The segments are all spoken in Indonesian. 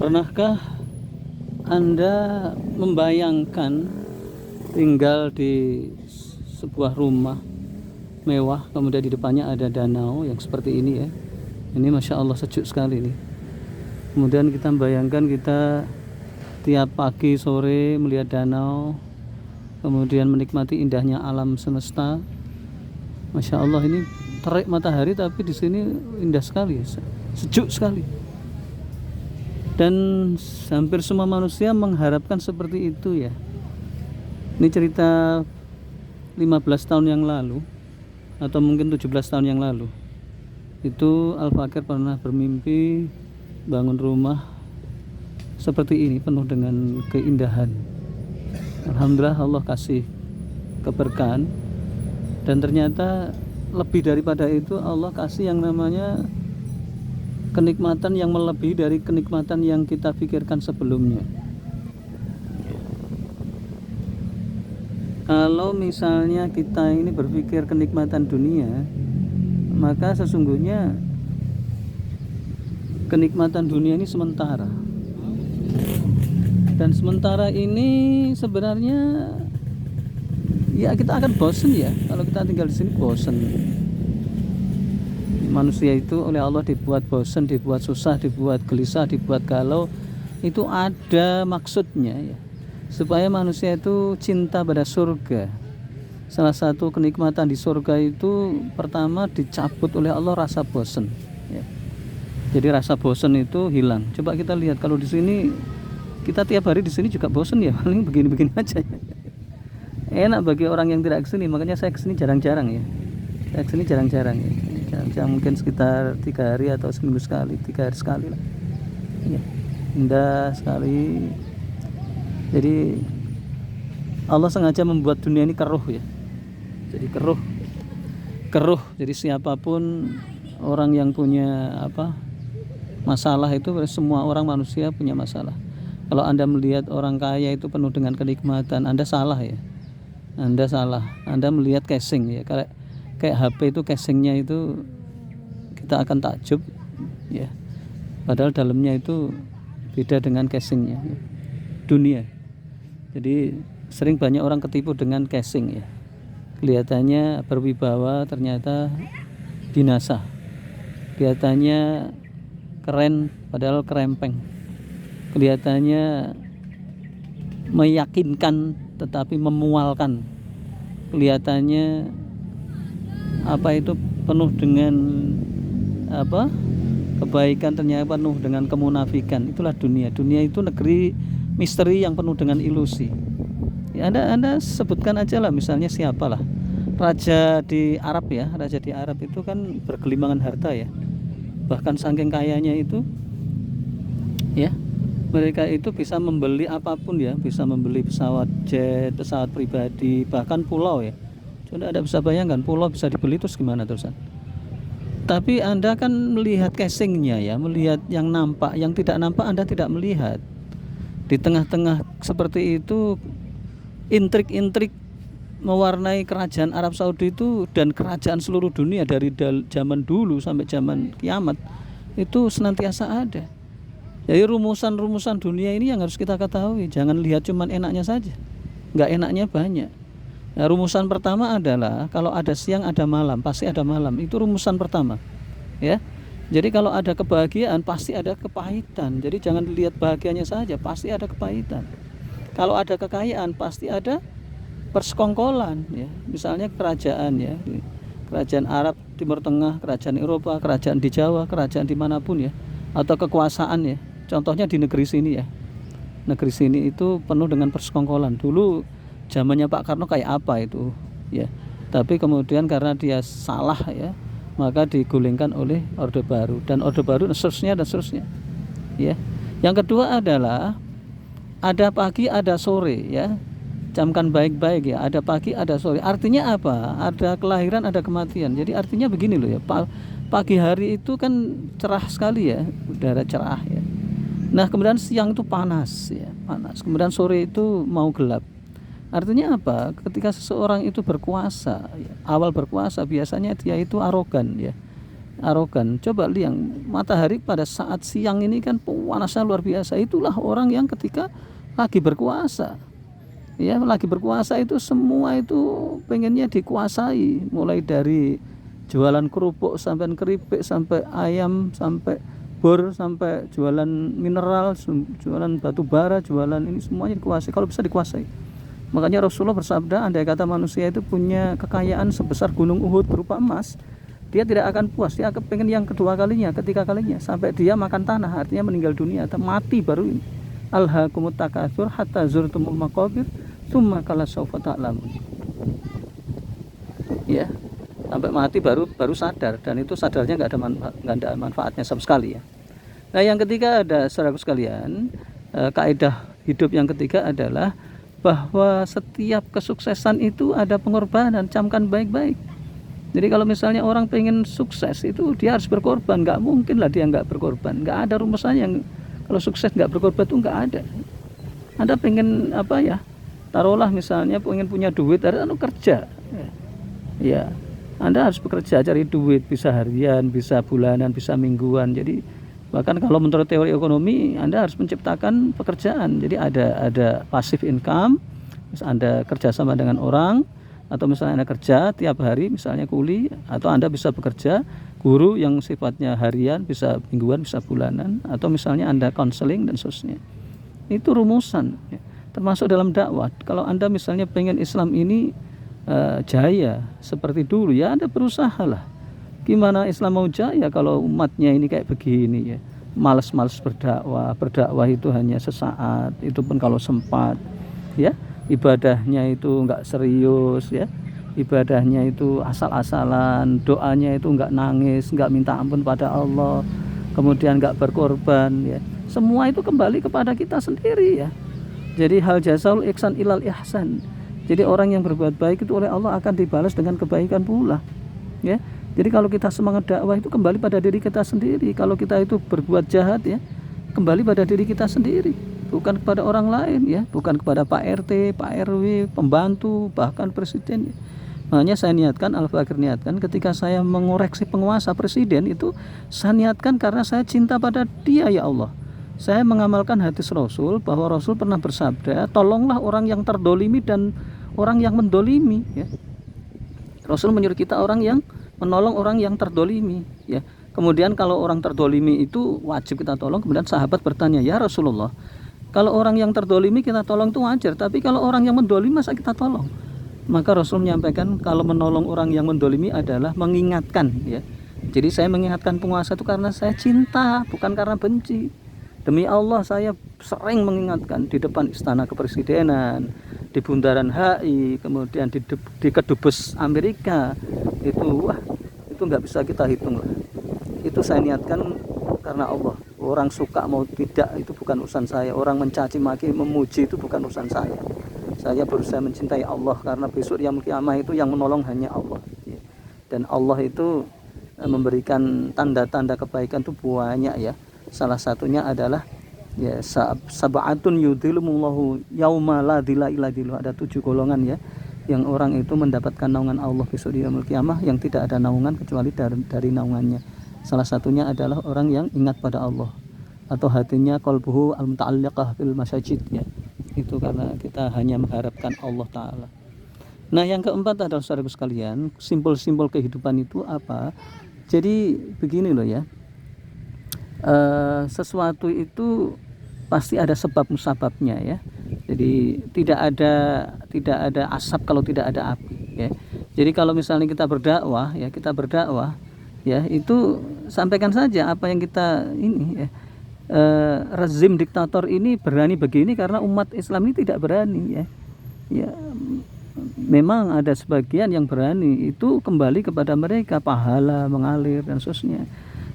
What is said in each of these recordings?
Pernahkah Anda membayangkan tinggal di sebuah rumah mewah, kemudian di depannya ada danau yang seperti ini ya. Ini Masya Allah sejuk sekali nih. Kemudian kita membayangkan kita tiap pagi sore melihat danau, kemudian menikmati indahnya alam semesta. Masya Allah, ini terik matahari tapi di sini indah sekali, sejuk sekali. Dan hampir semua manusia mengharapkan seperti itu ya. Ini cerita 15 tahun yang lalu atau mungkin 17 tahun yang lalu. Itu Al-Fakir pernah bermimpi bangun rumah seperti ini penuh dengan keindahan. Alhamdulillah Allah kasih keberkahan, dan ternyata lebih daripada itu Allah kasih yang namanya kenikmatan yang melebihi dari kenikmatan yang kita pikirkan sebelumnya. Kalau misalnya kita ini berpikir kenikmatan dunia, maka sesungguhnya kenikmatan dunia ini sementara. Dan sementara ini sebenarnya ya kita akan bosen ya. Kalau kita tinggal di sini bosen. Manusia itu oleh Allah dibuat bosen, dibuat susah, dibuat gelisah, dibuat galau. Itu ada maksudnya ya, supaya manusia itu cinta pada surga. Salah satu kenikmatan di surga itu pertama dicabut oleh Allah rasa bosen ya. Jadi rasa bosen itu hilang. Coba kita lihat, kalau di sini kita tiap hari di sini juga bosen ya, paling begini-begini aja ya. Enak bagi orang yang tidak kesini, makanya saya kesini jarang-jarang ya. Saya kesini jarang-jarang ya. Jarang, mungkin sekitar 3 hari atau seminggu sekali, 3 hari sekali lah ya. Indah sekali. Jadi Allah sengaja membuat dunia ini keruh ya. Jadi keruh. Jadi siapapun orang yang punya masalah, itu semua orang manusia punya masalah. Kalau Anda melihat orang kaya itu penuh dengan kenikmatan, Anda salah ya. Anda salah. Anda melihat casing ya. Kayak HP itu casingnya itu kita akan takjub ya, padahal dalamnya itu beda dengan casingnya ya. Dunia. Jadi sering banyak orang ketipu dengan casing ya. Kelihatannya berwibawa, ternyata binasa. Kelihatannya keren, padahal kerempeng. Kelihatannya meyakinkan tetapi memualkan. Kelihatannya penuh dengan kebaikan, ternyata penuh dengan kemunafikan. Itulah dunia. Dunia itu negeri misteri yang penuh dengan ilusi ya. Anda sebutkan aja lah, misalnya siapalah raja di Arab ya. Raja di Arab itu kan bergelimangan harta ya, bahkan saking kayanya itu ya, mereka itu bisa membeli apapun ya, bisa membeli pesawat jet, pesawat pribadi, bahkan pulau ya. Sudah Anda bisa bayangkan pulau bisa dibeli, terus gimana terusan? Tapi Anda kan melihat casingnya ya, melihat yang nampak, yang tidak nampak Anda tidak melihat. Di tengah-tengah seperti itu, intrik-intrik mewarnai kerajaan Arab Saudi itu dan kerajaan seluruh dunia dari zaman dulu sampai zaman kiamat itu senantiasa ada. Jadi rumusan-rumusan dunia ini yang harus kita ketahui. Jangan lihat cuman enaknya saja, nggak enaknya banyak. Nah, rumusan pertama adalah kalau ada siang ada malam, pasti ada malam. Itu rumusan pertama ya. Jadi kalau ada kebahagiaan pasti ada kepahitan. Jadi jangan dilihat bahagianya saja, pasti ada kepahitan. Kalau ada kekayaan pasti ada persekongkolan ya. Misalnya kerajaan ya, kerajaan Arab Timur Tengah, kerajaan Eropa, kerajaan di Jawa, kerajaan dimanapun ya, atau kekuasaan ya. Contohnya di negeri sini ya. Negeri sini itu penuh dengan persekongkolan. Dulu zamannya Pak Karno kayak apa itu ya, tapi kemudian karena dia salah ya, maka digulingkan oleh Orde Baru, dan Orde Baru dan seterusnya ya. Yang kedua adalah ada pagi ada sore ya, camkan baik-baik ya, ada pagi ada sore. Artinya apa? Ada kelahiran ada kematian. Jadi artinya begini loh ya, pagi hari itu kan cerah sekali ya, udara cerah ya. Nah kemudian siang itu panas ya, kemudian sore itu mau gelap. Artinya apa? Ketika seseorang itu berkuasa ya, awal berkuasa biasanya dia itu arogan ya. arogan. Coba lihat matahari pada saat siang ini kan panasnya luar biasa. Itulah orang yang ketika lagi berkuasa, ya lagi berkuasa itu semua itu pengennya dikuasai, mulai dari jualan kerupuk sampai keripik, sampai ayam, sampai bor, sampai jualan mineral, jualan batu bara, jualan ini semuanya dikuasai kalau bisa dikuasai. Makanya Rasulullah bersabda, andai kata manusia itu punya kekayaan sebesar gunung Uhud berupa emas, dia tidak akan puas, dia akan pengen yang kedua kalinya, ketiga kalinya, sampai dia makan tanah, artinya meninggal dunia atau mati baru ini. Alhaakumut takatsur hatta zurtumul maqabir tsumma kala saufa ta'lamun. Ya, sampai mati baru sadar, dan itu sadarnya nggak ada manfaatnya sama sekali ya. Nah, yang ketiga ada, saudaraku sekalian, kaidah hidup yang ketiga adalah bahwa setiap kesuksesan itu ada pengorbanan. Camkan baik-baik. Jadi kalau misalnya orang pengen sukses itu dia harus berkorban. Nggak mungkin lah dia nggak berkorban. Nggak ada rumusannya yang kalau sukses nggak berkorban itu nggak ada. Anda pengen apa ya? Taruhlah misalnya pengen punya duit, ada kerja. Ya, Anda harus bekerja cari duit, bisa harian, bisa bulanan, bisa mingguan. Jadi bahkan kalau menurut teori ekonomi, Anda harus menciptakan pekerjaan. Jadi ada passive income, Anda kerjasama dengan orang, atau misalnya Anda kerja tiap hari, misalnya kuli, atau Anda bisa bekerja guru yang sifatnya harian, bisa mingguan, bisa bulanan, atau misalnya Anda konseling dan seterusnya. Itu rumusan, ya. Termasuk dalam dakwah. Kalau Anda misalnya pengen Islam ini jaya seperti dulu, ya Anda berusaha lah. Gimana Islam mau jaya kalau umatnya ini kayak begini ya, malas-malas berdakwah itu hanya sesaat, itu pun kalau sempat ya, ibadahnya itu enggak serius ya, ibadahnya itu asal-asalan, doanya itu enggak nangis, enggak minta ampun pada Allah, kemudian enggak berkorban ya, semua itu kembali kepada kita sendiri ya. Jadi hal jazaul ihsan ilal ihsan, jadi orang yang berbuat baik itu oleh Allah akan dibalas dengan kebaikan pula ya. Jadi kalau kita semangat dakwah itu kembali pada diri kita sendiri. Kalau kita itu berbuat jahat ya, kembali pada diri kita sendiri, bukan kepada orang lain ya, bukan kepada Pak RT, Pak RW, pembantu, bahkan presiden ya. Makanya saya niatkan, Al-Fakir niatkan, ketika saya mengoreksi penguasa presiden itu, saya niatkan karena saya cinta pada dia ya Allah. Saya mengamalkan hadis Rasul, bahwa Rasul pernah bersabda, tolonglah orang yang terdolimi dan orang yang mendolimi ya. Rasul menyuruh kita orang yang menolong orang yang terdolimi ya. Kemudian kalau orang terdolimi itu wajib kita tolong. Kemudian sahabat bertanya, ya Rasulullah, kalau orang yang terdolimi kita tolong itu wajar, tapi kalau orang yang mendolimi masa kita tolong? Maka Rasul menyampaikan kalau menolong orang yang mendolimi adalah mengingatkan ya. Jadi saya mengingatkan penguasa itu karena saya cinta, bukan karena benci. Demi Allah saya sering mengingatkan di depan istana kepresidenan, di bundaran HI, kemudian di kedubes Amerika. Itu nggak bisa kita hitung lah. Itu saya niatkan karena Allah. Orang suka mau tidak itu bukan urusan saya. Orang mencaci maki, memuji itu bukan urusan saya. Saya berusaha mencintai Allah karena besok yang kiamah itu yang menolong hanya Allah. Dan Allah itu memberikan tanda-tanda kebaikan itu banyak ya. Salah satunya adalah ya sab'atun yudhillumullahu yauma la dhilla illa dhilluh. Ada 7 golongan ya yang orang itu mendapatkan naungan Allah besok di yaumul kiamah yang tidak ada naungan kecuali dari naungannya. Salah satunya adalah orang yang ingat pada Allah atau hatinya qalbuhu al-muta'alliqah bil masajid ya. Itu karena kita hanya mengharapkan Allah Ta'ala. Nah yang keempat adalah saudaraku sekalian, simbol-simbol kehidupan itu apa? Jadi begini loh ya, sesuatu itu pasti ada sebab musababnya ya. Jadi tidak ada asap kalau tidak ada api ya. Jadi kalau misalnya kita berdakwah ya itu sampaikan saja apa yang kita ini ya. Rezim diktator ini berani begini karena umat Islam ini tidak berani ya. Ya memang ada sebagian yang berani, itu kembali kepada mereka, pahala mengalir dan seterusnya.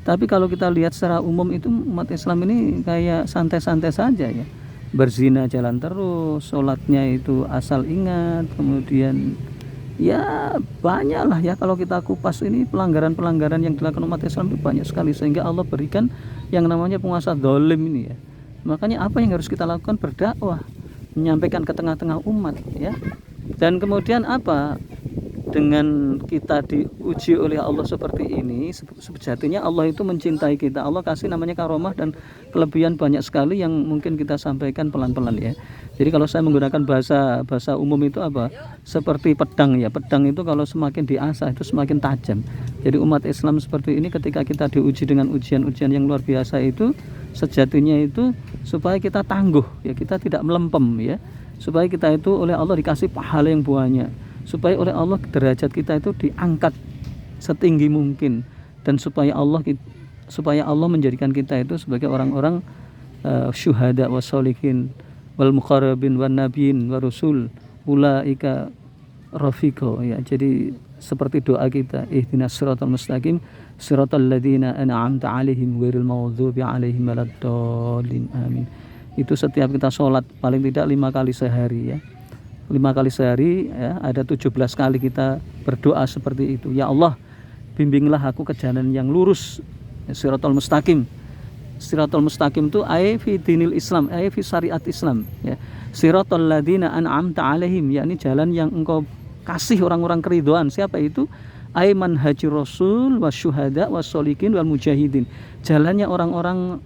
Tapi kalau kita lihat secara umum itu umat Islam ini kayak santai-santai saja ya. Berzina jalan terus, sholatnya itu asal ingat, kemudian ya banyak lah ya kalau kita kupas ini pelanggaran-pelanggaran yang dilakukan umat Islam itu banyak sekali, sehingga Allah berikan yang namanya penguasa zalim ini ya. Makanya apa yang harus kita lakukan? Berdakwah, menyampaikan ke tengah-tengah umat ya. Dan kemudian apa? dengan kita diuji oleh Allah seperti ini, sejatinya Allah itu mencintai kita. Allah kasih namanya karomah dan kelebihan banyak sekali yang mungkin kita sampaikan pelan-pelan ya. Jadi kalau saya menggunakan bahasa umum itu apa? Seperti pedang ya. Pedang itu kalau semakin diasah itu semakin tajam. Jadi umat Islam seperti ini ketika kita diuji dengan ujian-ujian yang luar biasa itu, sejatinya itu supaya kita tangguh ya, kita tidak melempem ya. Supaya kita itu oleh Allah dikasih pahala yang banyak, supaya oleh Allah derajat kita itu diangkat setinggi mungkin, dan supaya Allah menjadikan kita itu sebagai orang-orang syuhada wassolihin wal mukharrabin wan nabiyyin wa rusul ulaika rafiqo ya. Jadi seperti doa kita, ihdinas siratal mustaqim siratal ladzina an'amta 'alaihim ghairil maghdubi 'alaihim waladdallin, amin. Itu setiap kita sholat paling tidak 5 kali sehari ya. 5 kali sehari ya, ada 17 kali kita berdoa seperti itu. Ya Allah, bimbinglah aku ke jalan yang lurus, siratal mustaqim. Siratal mustaqim itu ay fi dinil Islam, ay fi syariat Islam ya. Siratal ladzina an'amta 'alaihim, yakni jalan yang engkau kasih orang-orang keridhaan. Siapa itu? Ay manhajir rasul wasyuhada wassolihin wal mujahidin. Jalannya orang-orang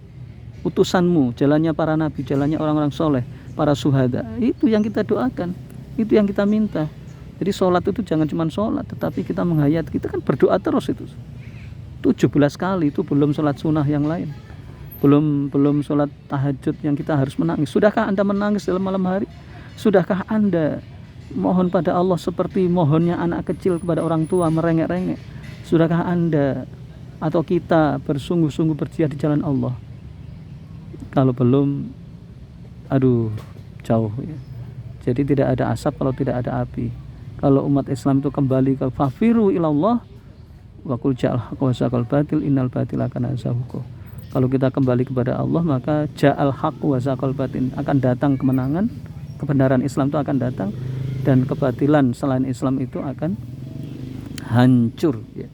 utusanmu, jalannya para nabi, jalannya orang-orang soleh, para syuhada. Itu yang kita doakan, itu yang kita minta. Jadi sholat itu jangan cuma sholat, tetapi kita menghayat, kita kan berdoa terus itu 17 kali. Itu belum sholat sunnah yang lain, belum sholat tahajud yang kita harus menangis. Sudahkah Anda menangis dalam malam hari? Sudahkah Anda mohon pada Allah seperti mohonnya anak kecil kepada orang tua, merengek-rengek? Sudahkah Anda atau kita bersungguh-sungguh berjihad di jalan Allah? Kalau belum, aduh, jauh ya. Jadi tidak ada asap kalau tidak ada api. Kalau umat Islam itu kembali ke fafiru ilallah wa qul ja'al haqq wa zaqal batil innal batila kana zahuqa. Kalau kita kembali kepada Allah, maka ja'al haqq wa zaqal batil, akan datang kemenangan, kebenaran Islam itu akan datang, dan kebatilan selain Islam itu akan hancur ya.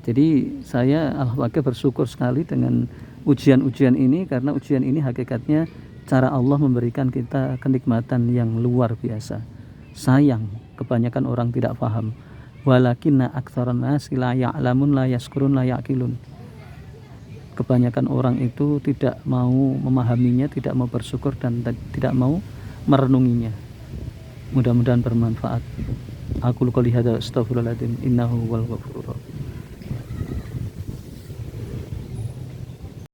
Jadi saya alhamdulillah bersyukur sekali dengan ujian-ujian ini, karena ujian ini hakikatnya cara Allah memberikan kita kenikmatan yang luar biasa. Sayang kebanyakan orang tidak paham. Walakinna aktsaran nasi la ya'lamun la yaskurun la yaqilun. Kebanyakan orang itu tidak mau memahaminya, tidak mau bersyukur, dan tidak mau merenunginya. Mudah-mudahan bermanfaat. Aku qouli hadza astaghfirullahaladzim innahu huwal ghafurur rahim.